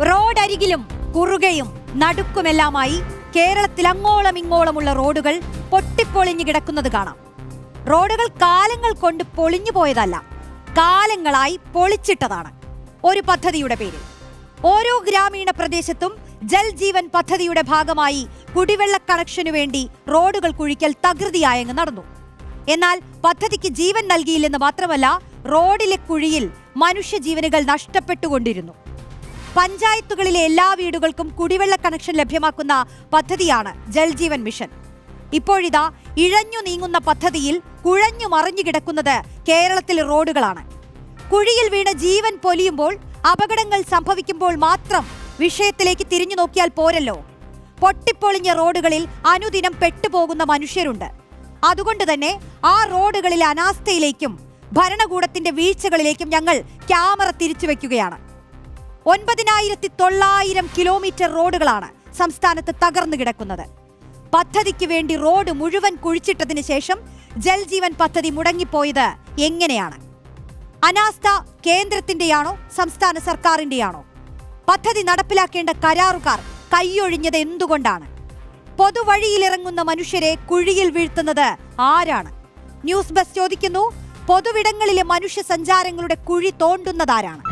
റോഡരികിലും കുറുകയും നടുക്കുമെല്ലാമായി കേരളത്തിൽ അങ്ങോളം ഇങ്ങോളമുള്ള റോഡുകൾ പൊട്ടിപ്പൊളിഞ്ഞു കിടക്കുന്നത് കാണാം. റോഡുകൾ കാലങ്ങൾ കൊണ്ട് പൊളിഞ്ഞു പോയതല്ല, കാലങ്ങളായി പൊളിച്ചിട്ടതാണ് ഒരു പദ്ധതിയുടെ പേരിൽ. ഓരോ ഗ്രാമീണ പ്രദേശത്തും ജൽ ജീവൻ പദ്ധതിയുടെ ഭാഗമായി കുടിവെള്ള കണക്ഷനു വേണ്ടി റോഡുകൾ കുഴിക്കൽ തകൃതിയായങ്ങ് നടന്നു. എന്നാൽ പദ്ധതിക്ക് ജീവൻ നൽകിയില്ലെന്ന് മാത്രമല്ല, റോഡിലെ കുഴിയിൽ മനുഷ്യജീവനുകൾ നഷ്ടപ്പെട്ടുകൊണ്ടിരുന്നു. പഞ്ചായത്തുകളിലെ എല്ലാ വീടുകൾക്കും കുടിവെള്ള കണക്ഷൻ ലഭ്യമാക്കുന്ന പദ്ധതിയാണ് ജൽ ജീവൻ മിഷൻ. ഇപ്പോഴിതാ ഇഴഞ്ഞു നീങ്ങുന്ന പദ്ധതിയിൽ കുഴഞ്ഞു മറിഞ്ഞു കിടക്കുന്നത് കേരളത്തിലെ റോഡുകളാണ്. കുഴിയിൽ വീണ് ജീവൻ പൊലിയുമ്പോൾ, അപകടങ്ങൾ സംഭവിക്കുമ്പോൾ മാത്രം വിഷയത്തിലേക്ക് തിരിഞ്ഞു നോക്കിയാൽ പോരല്ലോ. പൊട്ടിപ്പൊളിഞ്ഞ റോഡുകളിൽ അനുദിനം പെട്ടുപോകുന്ന മനുഷ്യരുണ്ട്. അതുകൊണ്ട് തന്നെ ആ റോഡുകളിലെ അനാസ്ഥയിലേക്കും ഭരണകൂടത്തിന്റെ വീഴ്ചകളിലേക്കും ഞങ്ങൾ ക്യാമറ തിരിച്ചു വെക്കുകയാണ്. 9,900 കിലോമീറ്റർ റോഡുകളാണ് സംസ്ഥാനത്ത് തകർന്നു കിടക്കുന്നത്. പദ്ധതിക്ക് വേണ്ടി റോഡ് മുഴുവൻ കുഴിച്ചിട്ടതിന് ശേഷം ജൽ ജീവൻ പദ്ധതി മുടങ്ങിപ്പോയത് എങ്ങനെയാണ്? അനാസ്ഥ കേന്ദ്രത്തിന്റെയാണോ സംസ്ഥാന സർക്കാരിന്റെയാണോ? പദ്ധതി നടപ്പിലാക്കേണ്ട കരാറുകാർ കൈയൊഴിഞ്ഞത് എന്തുകൊണ്ടാണ്? പൊതുവഴിയിലിറങ്ങുന്ന മനുഷ്യരെ കുഴിയിൽ വീഴ്ത്തുന്നത് ആരാണ്? ന്യൂസ് ബസ് ചോദിക്കുന്നു, പൊതുവിടങ്ങളിലെ മനുഷ്യ സഞ്ചാരങ്ങളുടെ കുഴി തോണ്ടുന്നതാരാണ്?